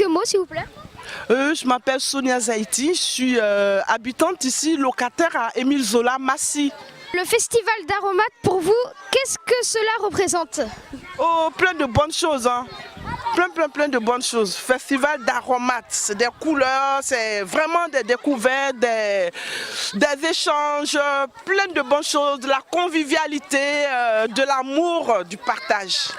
mots s'il vous plaît? Je m'appelle Sonia Zaïti, je suis habitante ici, locataire à Émile Zola, Massy. Le festival d'Aromates, pour vous, qu'est-ce que cela représente? Oh, plein de bonnes choses, hein. Plein de bonnes choses. Festival d'Aromates, c'est des couleurs, c'est vraiment des découvertes, des échanges, plein de bonnes choses, de la convivialité, de l'amour, du partage.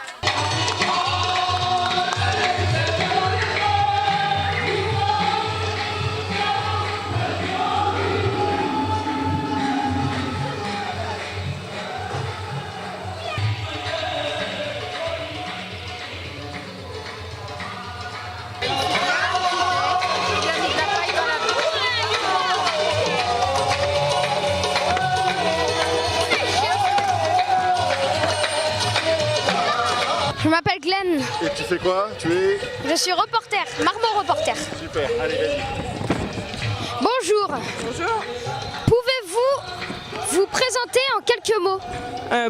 Je m'appelle Glenn. Et tu fais quoi? Je suis reporter, Marmot reporter. Super, allez vas-y. Bonjour. Bonjour. Pouvez-vous vous présenter en quelques mots?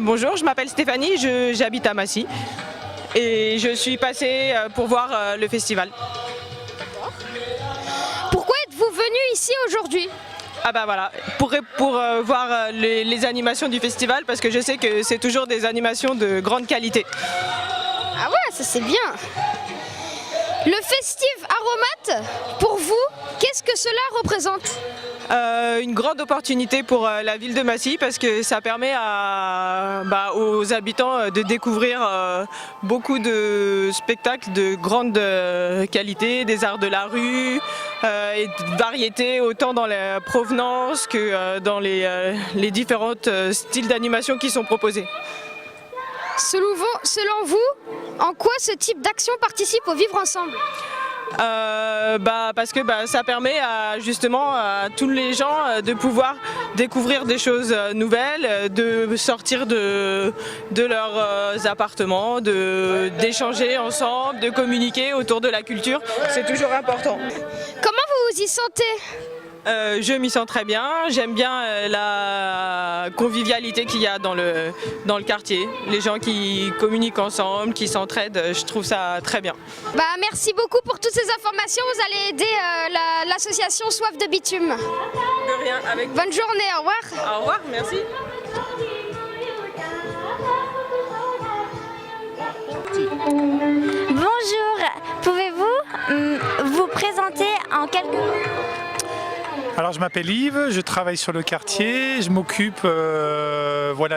Bonjour, je m'appelle Stéphanie, j'habite à Massy et je suis passée pour voir le festival. Pourquoi êtes-vous venu ici aujourd'hui? Ah bah voilà, pour voir les animations du festival parce que je sais que c'est toujours des animations de grande qualité. Ah ouais, ça c'est bien. Le festif Aromates, pour vous, qu'est-ce que cela représente? Une grande opportunité pour la ville de Massy parce que ça permet aux habitants de découvrir beaucoup de spectacles de grande qualité, des arts de la rue et de variété autant dans la provenance que dans les différents styles d'animation qui sont proposés. Selon vous, en quoi ce type d'action participe au vivre ensemble? Parce que ça permet justement à tous les gens de pouvoir découvrir des choses nouvelles, de sortir de leurs appartements, d'échanger ensemble, de communiquer autour de la culture. C'est toujours important. Comment vous vous y sentez? Je m'y sens très bien, j'aime bien la convivialité qu'il y a dans le quartier, les gens qui communiquent ensemble, qui s'entraident, je trouve ça très bien. Merci beaucoup pour toutes ces informations, vous allez aider l'association Soif de Bitume. De rien, avec Bonne journée, au revoir. Au revoir, merci. Bonjour, pouvez-vous vous présenter en quelques mots? Alors je m'appelle Yves, je travaille sur le quartier, je m'occupe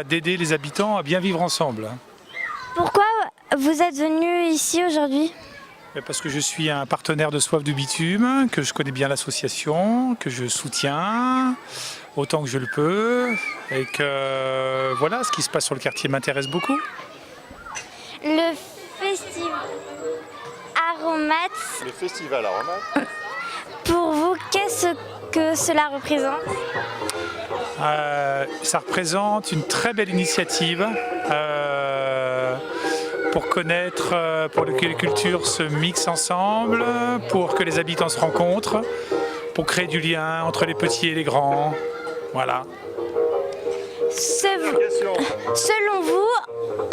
d'aider les habitants à bien vivre ensemble. Pourquoi vous êtes venu ici aujourd'hui? Parce que je suis un partenaire de Soif du Bitume, que je connais bien l'association, que je soutiens autant que je le peux et que ce qui se passe sur le quartier m'intéresse beaucoup. Le festival Aromates. Le festival Aromates. Pour vous, qu'est-ce que cela représente? Ça représente une très belle initiative pour connaître, pour que les cultures se mixent ensemble, pour que les habitants se rencontrent, pour créer du lien entre les petits et les grands. Voilà. Selon vous,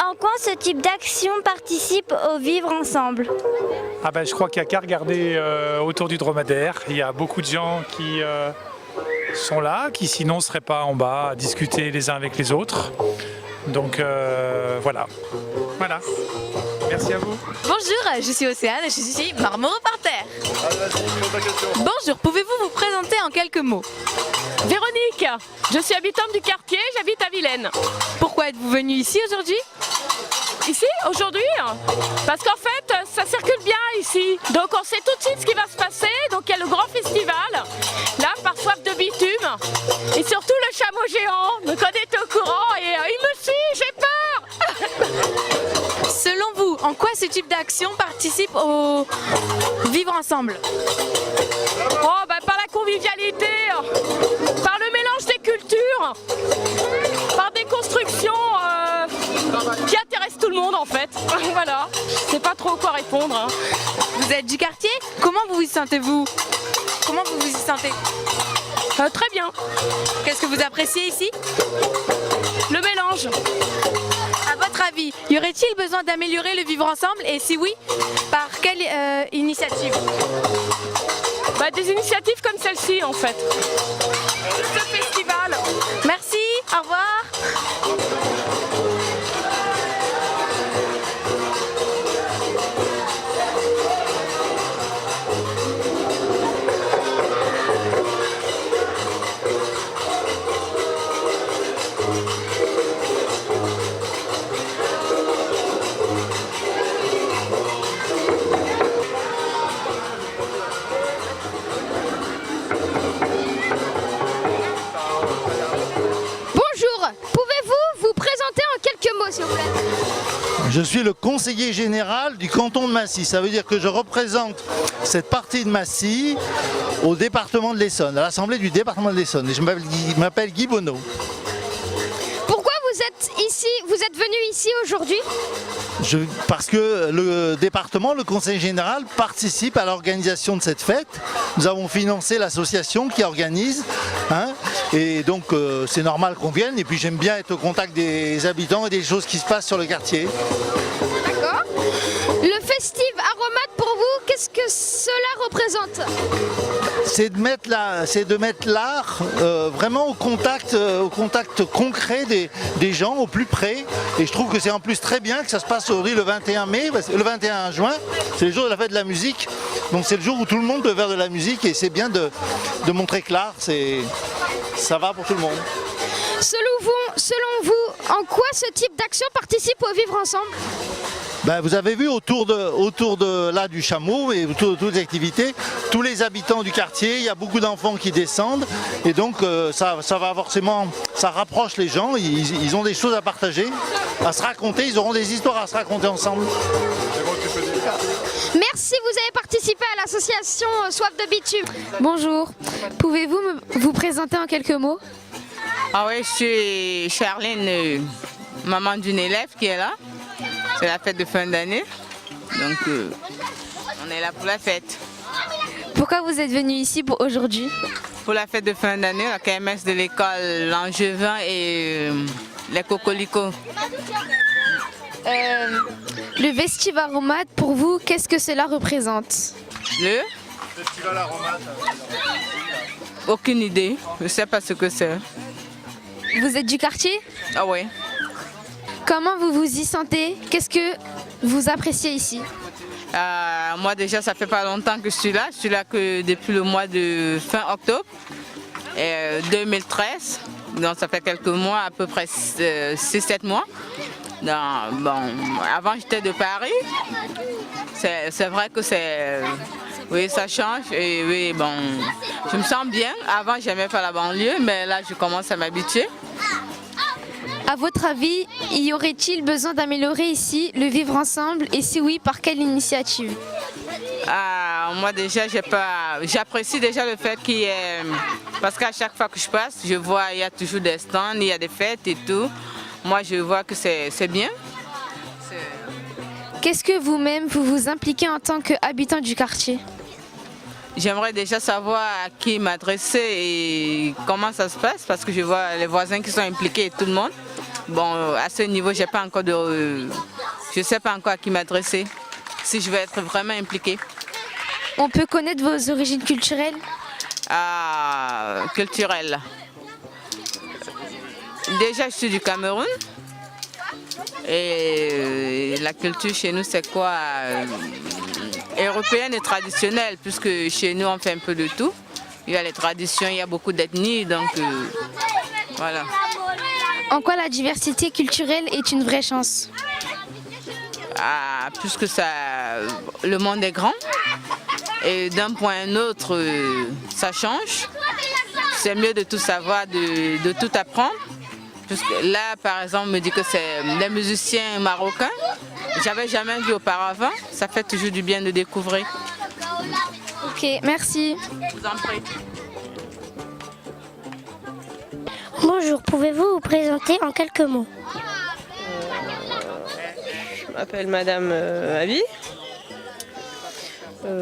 en quoi ce type d'action participe au vivre ensemble? Je crois qu'il n'y a qu'à regarder autour du dromadaire. Il y a beaucoup de gens qui sont là, qui sinon ne seraient pas en bas à discuter les uns avec les autres. Donc voilà. Merci à vous. Bonjour, je suis Océane et je suis ici Marmot reporter. Vas-y, ta question. Bonjour, pouvez-vous vous présenter en quelques mots? Véronique, je suis habitante du quartier, j'habite à Vilaine. Pourquoi êtes-vous venue ici aujourd'hui? Ici, aujourd'hui, parce qu'en fait, ça circule bien ici. Donc on sait tout de suite ce qui va se passer. Donc il y a le grand festival, là, par Soif de Bitume. Et surtout le chameau géant. Donc on était au courant et il me suit, j'ai peur. Selon vous, en quoi ce type d'action participe au vivre ensemble? Par la convivialité, par le mélange des cultures, par des constructions qui intéressent tout le monde en fait. Voilà, je sais pas trop quoi répondre. Vous êtes du quartier? Comment vous y sentez-vous? Comment vous vous y sentez? Très bien. Qu'est-ce que vous appréciez ici? Le mélange. À votre avis, avis, y aurait-il besoin d'améliorer le vivre ensemble et si oui, par quelle initiative? Bah, des initiatives comme celle-ci en fait. Ce festival. Merci, au revoir. Bonjour, pouvez-vous vous présenter en quelques mots s'il vous plaît? Je suis le conseiller général du canton de Massy. Ça veut dire que je représente cette partie de Massy au département de l'Essonne, à l'Assemblée du département de l'Essonne. Et je m'appelle Guy Bonneau. Pourquoi vous êtes ici, vous êtes venu ici aujourd'hui? Parce que le département, le conseil général, participe à l'organisation de cette fête. Nous avons financé l'association qui organise. Et donc c'est normal qu'on vienne. Et puis j'aime bien être au contact des habitants et des choses qui se passent sur le quartier. D'accord. Le festif Aromate pour vous, qu'est-ce que cela représente? C'est de mettre l'art vraiment au contact concret des gens, au plus près. Et je trouve que c'est en plus très bien que ça se passe aujourd'hui le 21 mai, le 21 juin, c'est le jour de la fête de la musique. Donc c'est le jour où tout le monde peut faire de la musique et c'est bien de montrer que l'art, ça va pour tout le monde. Selon vous, en quoi ce type d'action participe au vivre ensemble? Vous avez vu autour de là du chameau et autour de toutes les activités, tous les habitants du quartier, il y a beaucoup d'enfants qui descendent et donc ça va forcément, ça rapproche les gens, ils ont des choses à partager, à se raconter, ils auront des histoires à se raconter ensemble. Merci, vous avez participé à l'association Soif de Bitume. Bonjour, pouvez-vous vous présenter en quelques mots? Ah oui, je suis Charlène, maman d'une élève qui est là. C'est la fête de fin d'année, donc on est là pour la fête. Pourquoi vous êtes venu ici pour aujourd'hui? Pour la fête de fin d'année, la KMS de l'école Langevin et les Cocolicots. Le festif Aromate, pour vous, qu'est-ce que cela représente? Le Festival Aromate. Aucune idée, je ne sais pas ce que c'est. Vous êtes du quartier? Ah oui. Comment vous vous y sentez? Qu'est-ce que vous appréciez ici? Moi déjà, ça fait pas longtemps que je suis là. Je suis là que depuis le mois de fin octobre 2013. Donc ça fait quelques mois, à peu près 6-7 mois. Donc, bon, avant j'étais de Paris. C'est vrai que oui, ça change. Et oui, bon, je me sens bien. Avant, j'aimais pas la banlieue, mais là, je commence à m'habituer. À votre avis, y aurait-il besoin d'améliorer ici le vivre ensemble et si oui, par quelle initiative? Moi déjà, j'apprécie déjà le fait qu'il y ait... Parce qu'à chaque fois que je passe, je vois il y a toujours des stands, il y a des fêtes et tout. Moi, je vois que c'est bien. Qu'est-ce que vous-même, vous vous impliquez en tant qu'habitant du quartier? J'aimerais déjà savoir à qui m'adresser et comment ça se passe parce que je vois les voisins qui sont impliqués et tout le monde. Bon, à ce niveau, je ne sais pas encore à qui m'adresser, si je vais être vraiment impliquée. On peut connaître vos origines culturelles? Culturelles. Déjà, je suis du Cameroun. Et la culture chez nous, c'est quoi? Européenne et traditionnelle, puisque chez nous, on fait un peu de tout. Il y a les traditions, il y a beaucoup d'ethnies, donc voilà. En quoi la diversité culturelle est une vraie chance? Puisque le monde est grand et d'un point à un autre, ça change. C'est mieux de tout savoir, de tout apprendre. Puisque là, par exemple, on me dit que c'est des musiciens marocains. J'avais jamais vu auparavant. Ça fait toujours du bien de découvrir. Ok, merci. Je vous en prie. Bonjour, pouvez-vous vous présenter en quelques mots? Je m'appelle Madame Abi.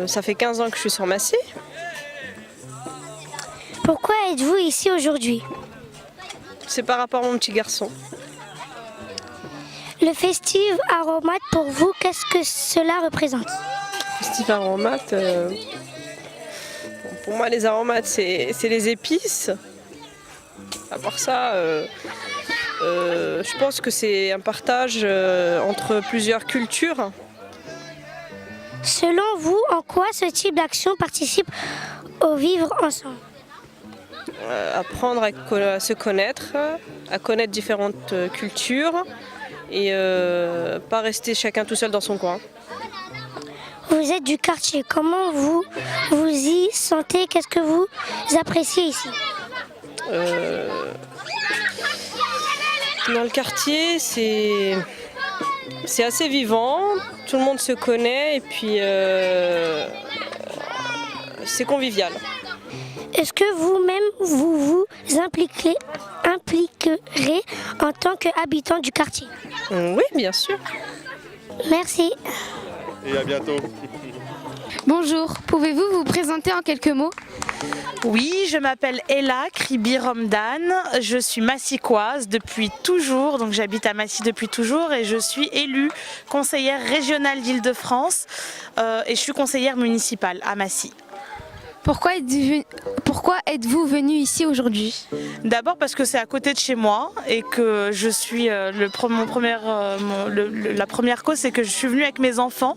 Ça fait 15 ans que je suis sur Massy. Pourquoi êtes-vous ici aujourd'hui? C'est par rapport à mon petit garçon. Le festival Aromate, pour vous, qu'est-ce que cela représente? Festival aromate, pour moi les aromates c'est les épices. À part ça, je pense que c'est un partage entre plusieurs cultures. Selon vous, en quoi ce type d'action participe au vivre ensemble? Apprendre à se connaître, à connaître différentes cultures et pas rester chacun tout seul dans son coin. Vous êtes du quartier, comment vous y sentez? Qu'est-ce que vous appréciez ici? Dans le quartier, c'est assez vivant, tout le monde se connaît et puis c'est convivial. Est-ce que vous-même vous impliquerez en tant qu'habitant du quartier? Oui, bien sûr. Merci. Et à bientôt. Bonjour, pouvez-vous vous présenter en quelques mots? Oui, je m'appelle Ella Kribi Romdan, je suis massicoise depuis toujours, donc j'habite à Massy depuis toujours et je suis élue conseillère régionale d'Île-de-France et je suis conseillère municipale à Massy. Pourquoi êtes-vous venu ici aujourd'hui? D'abord parce que c'est à côté de chez moi et que je suis la première cause, c'est que je suis venue avec mes enfants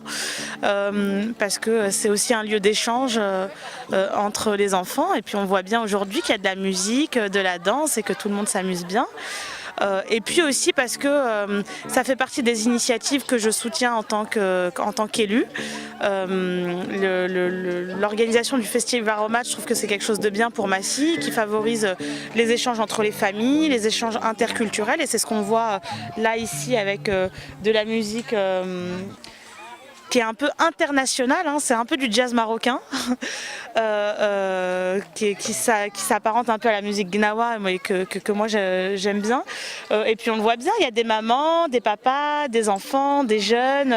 parce que c'est aussi un lieu d'échange entre les enfants et puis on voit bien aujourd'hui qu'il y a de la musique, de la danse et que tout le monde s'amuse bien. Et puis aussi parce que ça fait partie des initiatives que je soutiens en tant qu'élue. L'organisation du Festival Aromate, je trouve que c'est quelque chose de bien pour Massy, qui favorise les échanges entre les familles, les échanges interculturels, et c'est ce qu'on voit là ici avec de la musique qui est un peu international, hein, c'est un peu du jazz marocain, qui s'apparente un peu à la musique gnawa, que moi j'aime bien. Et puis on le voit bien, il y a des mamans, des papas, des enfants, des jeunes,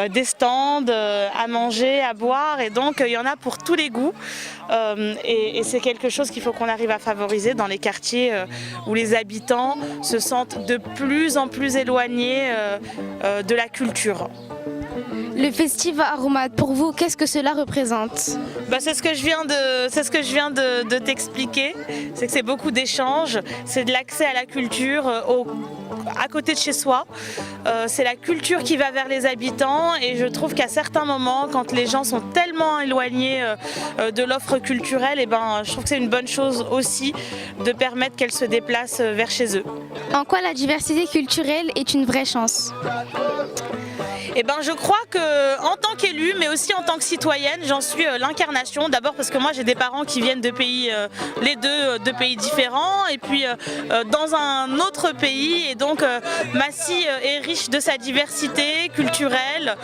des stands à manger, à boire, et donc il y en a pour tous les goûts. Et c'est quelque chose qu'il faut qu'on arrive à favoriser dans les quartiers où les habitants se sentent de plus en plus éloignés de la culture. Le festival Aromate, pour vous, qu'est-ce que cela représente? C'est ce que je viens de t'expliquer, c'est que c'est beaucoup d'échanges, c'est de l'accès à la culture à côté de chez soi, c'est la culture qui va vers les habitants et je trouve qu'à certains moments, quand les gens sont tellement éloignés de l'offre culturelle, je trouve que c'est une bonne chose aussi de permettre qu'elle se déplace vers chez eux. En quoi la diversité culturelle est une vraie chance? Je crois qu'en tant qu'élue, mais aussi en tant que citoyenne, j'en suis l'incarnation. D'abord parce que moi j'ai des parents qui viennent de pays, les deux pays différents, et puis dans un autre pays. Et donc Massy est riche de sa diversité culturelle,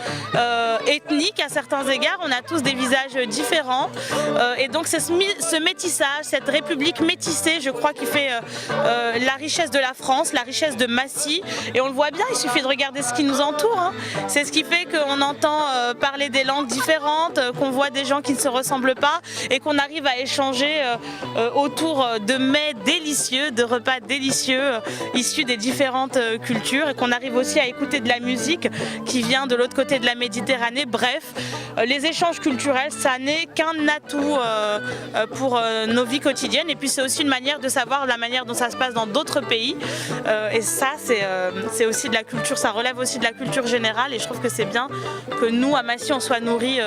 ethnique à certains égards. On a tous des visages différents. Et donc c'est ce métissage, cette république métissée, je crois, qui fait la richesse de la France, la richesse de Massy. Et on le voit bien, il suffit de regarder ce qui nous entoure, hein. C'est ce qui fait qu'on entend parler des langues différentes, qu'on voit des gens qui ne se ressemblent pas et qu'on arrive à échanger autour de mets délicieux, de repas délicieux issus des différentes cultures, et qu'on arrive aussi à écouter de la musique qui vient de l'autre côté de la Méditerranée. Bref, les échanges culturels, ça n'est qu'un atout pour nos vies quotidiennes, et puis c'est aussi une manière de savoir la manière dont ça se passe dans d'autres pays, et ça c'est aussi de la culture, ça relève aussi de la culture générale, et je trouve que c'est bien que nous à Massy on soit nourris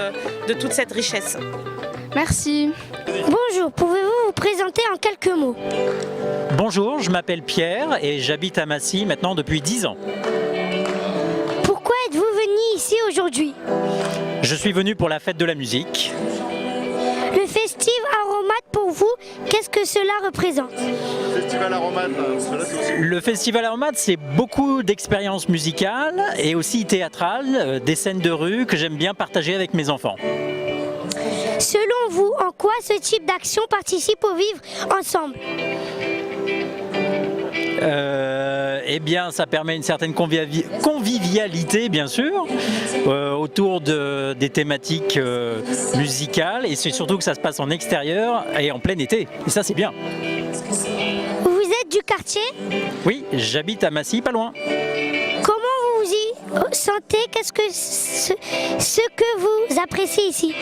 de toute cette richesse. Merci. Bonjour, pouvez-vous vous présenter en quelques mots? Bonjour, je m'appelle Pierre et j'habite à Massy maintenant depuis 10 ans. Pourquoi êtes-vous venu ici aujourd'hui? Je suis venu pour la fête de la musique. Le festival Aromate, pour vous, qu'est-ce que cela représente? Festival Aromate, Le festival Aromate, c'est beaucoup d'expériences musicales et aussi théâtrales, des scènes de rue que j'aime bien partager avec mes enfants. Selon vous, en quoi ce type d'action participe au vivre ensemble? Ça permet une certaine convivialité, bien sûr, autour des thématiques musicales, et c'est surtout que ça se passe en extérieur et en plein été, et ça c'est bien. Vous êtes du quartier? Oui, j'habite à Massy, pas loin. Comment sentez, qu'est-ce que ce que vous appréciez ici?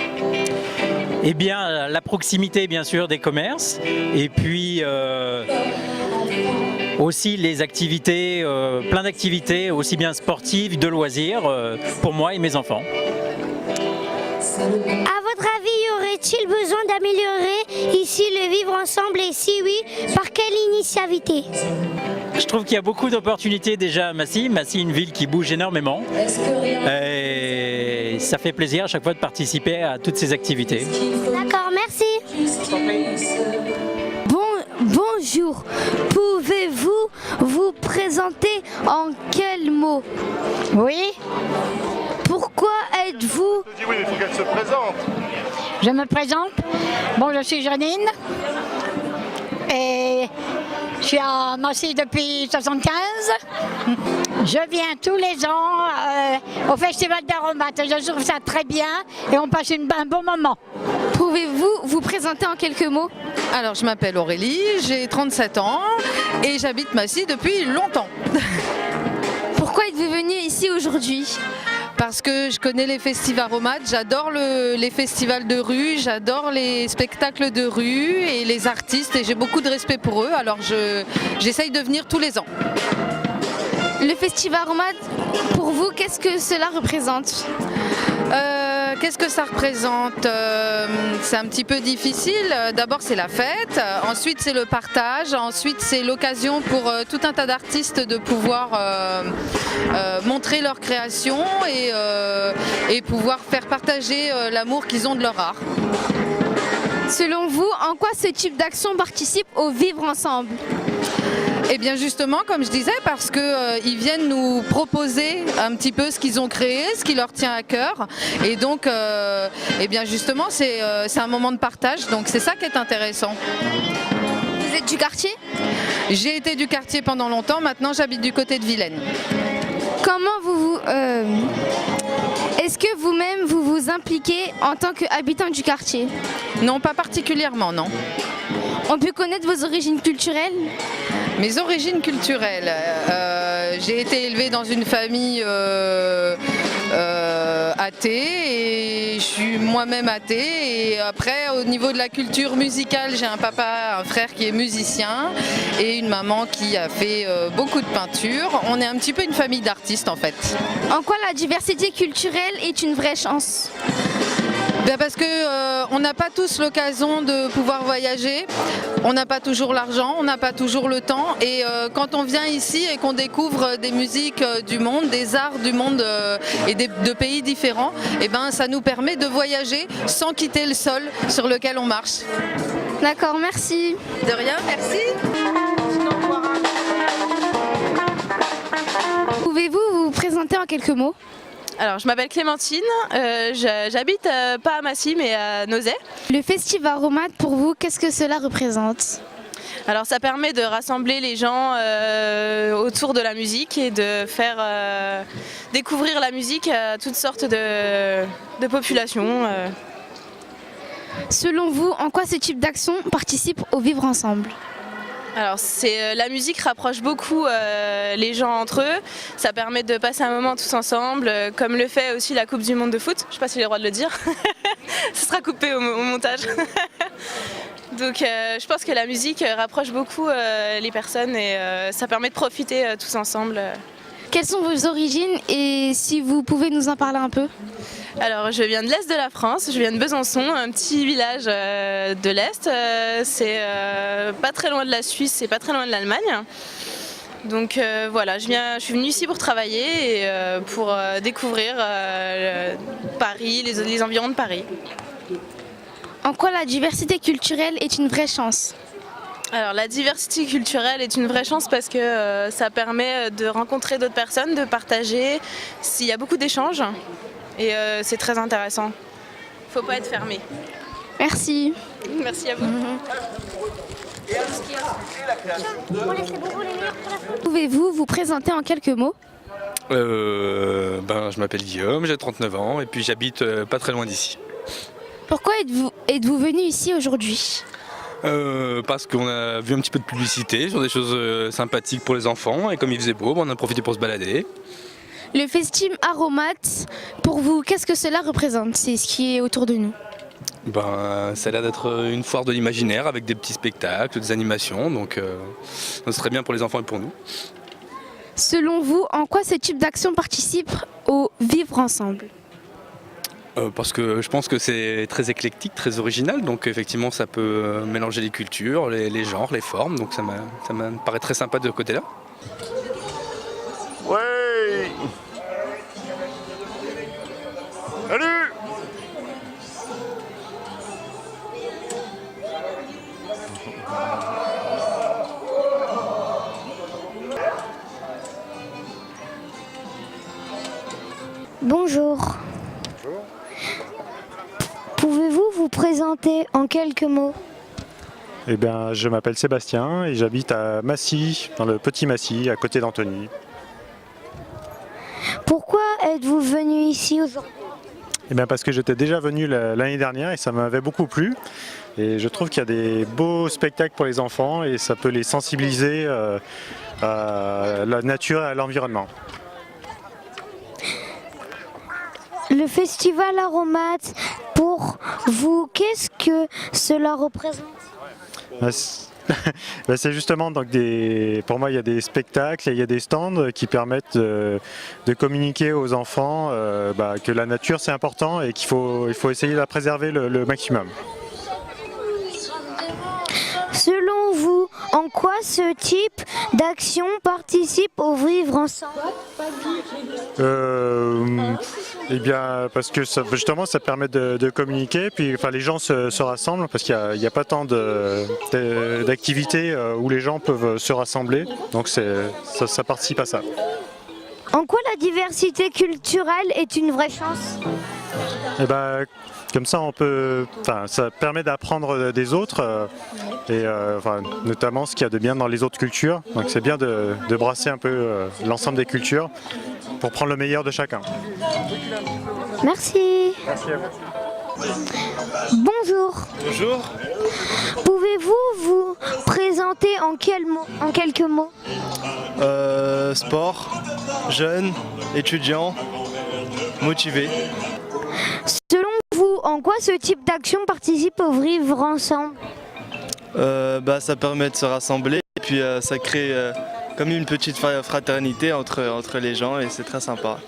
Eh bien, la proximité, bien sûr, des commerces, et puis aussi les activités, plein d'activités, aussi bien sportives, de loisirs, pour moi et mes enfants. À votre avis, y aurait-il besoin d'améliorer ici le vivre ensemble, et si oui, par quelle initiative? Je trouve qu'il y a beaucoup d'opportunités déjà à Massy. Massy est une ville qui bouge énormément. Et ça fait plaisir à chaque fois de participer à toutes ces activités. D'accord, merci. Bonjour, pouvez-vous vous présenter en quels mots? Oui. Pourquoi êtes-vous? Oui, il faut qu'elle se présente. Je me présente. Bon, je suis Janine. Et je suis à Massy depuis 1975. Je viens tous les ans au Festival d'Aromates. Je trouve ça très bien et on passe un bon moment. Pouvez-vous vous présenter en quelques mots? Alors, je m'appelle Aurélie, j'ai 37 ans et j'habite Massy depuis longtemps. Pourquoi êtes-vous venue ici aujourd'hui? Parce que je connais les festivals aromates, j'adore les festivals de rue, j'adore les spectacles de rue et les artistes et j'ai beaucoup de respect pour eux, alors j'essaye de venir tous les ans. Le festival aromate, pour vous, qu'est-ce que cela représente? Qu'est-ce que ça représente? C'est un petit peu difficile. D'abord c'est la fête, ensuite c'est le partage, ensuite c'est l'occasion pour tout un tas d'artistes de pouvoir montrer leur création et pouvoir faire partager l'amour qu'ils ont de leur art. Selon vous, en quoi ce type d'action participe au vivre ensemble? Eh bien justement, comme je disais, parce qu'ils viennent nous proposer un petit peu ce qu'ils ont créé, ce qui leur tient à cœur. Et donc, eh bien justement, c'est un moment de partage, donc c'est ça qui est intéressant. Vous êtes du quartier? J'ai été du quartier pendant longtemps, maintenant j'habite du côté de Vilaine. Comment est-ce que vous-même vous vous impliquez en tant qu'habitant du quartier? Non, pas particulièrement, non. On peut connaître vos origines culturelles? Mes origines culturelles, j'ai été élevée dans une famille athée et je suis moi-même athée. Et après, au niveau de la culture musicale, j'ai un papa, un frère qui est musicien et une maman qui a fait beaucoup de peinture. On est un petit peu une famille d'artistes en fait. En quoi la diversité culturelle est une vraie chance? Bien parce que on n'a pas tous l'occasion de pouvoir voyager, on n'a pas toujours l'argent, on n'a pas toujours le temps et quand on vient ici et qu'on découvre des musiques du monde, des arts du monde et de pays différents, et ben ça nous permet de voyager sans quitter le sol sur lequel on marche. D'accord, merci. De rien, merci. Pouvez-vous vous présenter en quelques mots? Alors, je m'appelle Clémentine, j'habite pas à Massy mais à Nozay. Le festival aromate, pour vous, qu'est-ce que cela représente? Alors ça permet de rassembler les gens autour de la musique et de faire découvrir la musique à toutes sortes de populations. Selon vous, en quoi ce type d'action participe au vivre ensemble? Alors la musique rapproche beaucoup les gens entre eux, ça permet de passer un moment tous ensemble, comme le fait aussi la Coupe du Monde de foot, je ne sais pas si j'ai le droit de le dire, ce sera coupé au montage. Donc je pense que la musique rapproche beaucoup les personnes et ça permet de profiter tous ensemble. Quelles sont vos origines et si vous pouvez nous en parler un peu? Alors je viens de l'Est de la France, je viens de Besançon, un petit village de l'Est. C'est pas très loin de la Suisse, c'est pas très loin de l'Allemagne. Donc voilà, je suis venue ici pour travailler et pour découvrir Paris, les environs de Paris. En quoi la diversité culturelle est une vraie chance? Alors la diversité culturelle est une vraie chance parce que ça permet de rencontrer d'autres personnes, de partager. Il y a beaucoup d'échanges et c'est très intéressant. Il ne faut pas être fermé. Merci. Merci à vous. Pouvez-vous vous présenter en quelques mots? Je m'appelle Guillaume, j'ai 39 ans et puis j'habite pas très loin d'ici. Pourquoi êtes-vous venu ici aujourd'hui? Parce qu'on a vu un petit peu de publicité sur des choses sympathiques pour les enfants et comme il faisait beau, on a profité pour se balader. Le Festim Aromat, pour vous, qu'est-ce que cela représente? C'est ce qui est autour de nous. Ça a l'air d'être une foire de l'imaginaire avec des petits spectacles, des animations, donc ce serait bien pour les enfants et pour nous. Selon vous, en quoi ce type d'action participe au vivre ensemble? Parce que je pense que c'est très éclectique, très original, donc effectivement ça peut mélanger les cultures, les genres, les formes, donc ça me paraît très sympa de ce côté-là. Ouais. Salut. Bonjour. Bonjour. Pouvez-vous vous présenter en quelques mots? Eh bien, je m'appelle Sébastien et j'habite à Massy, dans le Petit Massy, à côté d'Antony. Pourquoi êtes-vous venu ici aujourd'hui? Eh bien, parce que j'étais déjà venu l'année dernière et ça m'avait beaucoup plu. Et je trouve qu'il y a des beaux spectacles pour les enfants et ça peut les sensibiliser à la nature et à l'environnement. Le festival Aromat, pour vous, qu'est-ce que cela représente? C'est justement donc pour moi il y a des spectacles, il y a des stands qui permettent de communiquer aux enfants que la nature c'est important et qu'il faut essayer de la préserver le maximum. Selon vous, en quoi ce type d'action participe au vivre ensemble? Eh bien, parce que justement, ça permet de communiquer, puis les gens se rassemblent, parce qu'il n'y a pas tant d'activités où les gens peuvent se rassembler, donc ça participe à ça. En quoi la diversité culturelle est une vraie chance? Eh ben, comme ça, ça permet d'apprendre des autres, notamment ce qu'il y a de bien dans les autres cultures. Donc c'est bien de brasser un peu l'ensemble des cultures pour prendre le meilleur de chacun. Merci. Merci à vous. Bonjour. Bonjour. Pouvez-vous vous présenter en quelques mots? Sport, jeune, étudiant, motivé. Selon vous, en quoi ce type d'action participe au vivre ensemble? Ça permet de se rassembler et puis ça crée comme une petite fraternité entre les gens et c'est très sympa.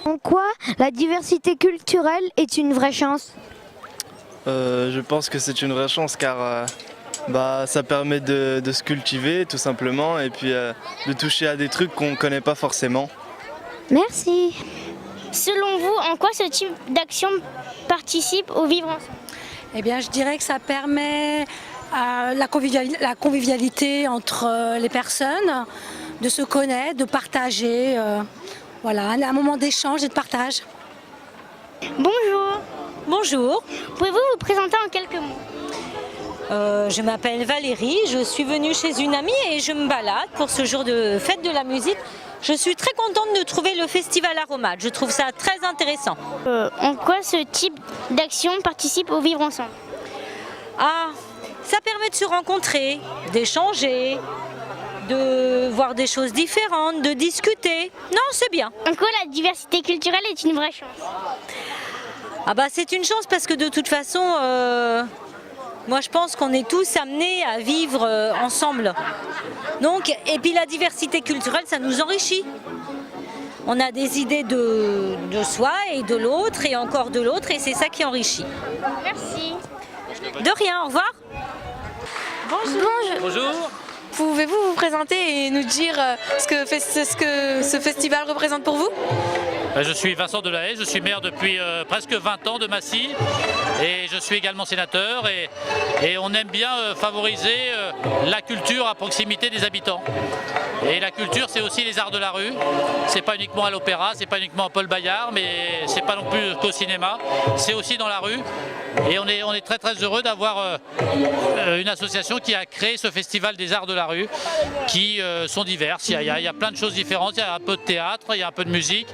En quoi la diversité culturelle est une vraie chance? Je pense que c'est une vraie chance car ça permet de se cultiver tout simplement et puis de toucher à des trucs qu'on ne connaît pas forcément. Merci. Selon vous, en quoi ce type d'action participe au vivre ensemble? Eh bien, je dirais que ça permet la convivialité entre les personnes, de se connaître, de partager, un moment d'échange et de partage. Bonjour. Bonjour. Pouvez-vous vous présenter en quelques mots? Je m'appelle Valérie, je suis venue chez une amie et je me balade pour ce jour de fête de la musique. Je suis très contente de trouver le festival Aromat, je trouve ça très intéressant. En quoi ce type d'action participe au vivre ensemble? Ça permet de se rencontrer, d'échanger, de voir des choses différentes, de discuter. Non, c'est bien. En quoi la diversité culturelle est une vraie chance? C'est une chance parce que de toute façon, moi je pense qu'on est tous amenés à vivre ensemble. Et puis la diversité culturelle, ça nous enrichit. On a des idées de soi et de l'autre et encore de l'autre et c'est ça qui enrichit. Merci. De rien, au revoir. Bonjour. Bonjour. Pouvez-vous vous présenter et nous dire ce que ce festival représente pour vous? Je suis Vincent Delahaye, je suis maire depuis presque 20 ans de Massy et je suis également sénateur et on aime bien favoriser la culture à proximité des habitants. Et la culture, c'est aussi les arts de la rue, c'est pas uniquement à l'opéra, c'est pas uniquement à Paul Bayard, mais c'est pas non plus qu'au cinéma, c'est aussi dans la rue. Et on est très très heureux d'avoir une association qui a créé ce festival des arts de la rue qui sont diverses. Il y a plein de choses différentes, il y a un peu de théâtre, il y a un peu de musique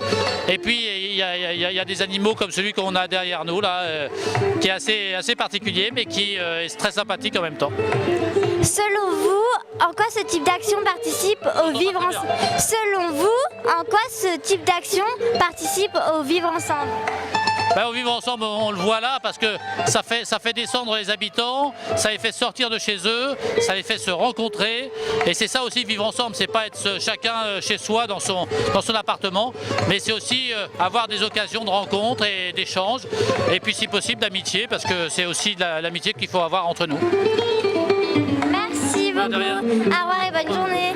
et puis il y a des animaux comme celui qu'on a derrière nous là, qui est assez particulier mais qui est très sympathique en même temps. Selon vous, en quoi ce type d'action participe au vivre ensemble? Selon vous, en quoi ce type d'action participe au vivre ensemble? Au vivre ensemble, on le voit là, parce que ça fait descendre les habitants, ça les fait sortir de chez eux, ça les fait se rencontrer. Et c'est ça aussi, vivre ensemble, c'est pas être chacun chez soi dans son appartement, mais c'est aussi avoir des occasions de rencontres et d'échanges, et puis si possible d'amitié, parce que c'est aussi de l'amitié qu'il faut avoir entre nous. Merci beaucoup. Au revoir et bonne journée.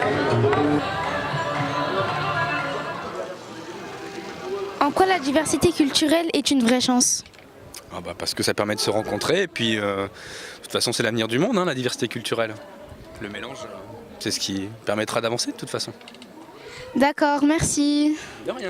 En quoi la diversité culturelle est une vraie chance? Parce que ça permet de se rencontrer, et puis de toute façon c'est l'avenir du monde, la diversité culturelle. Le mélange, c'est ce qui permettra d'avancer de toute façon. D'accord, merci. De rien.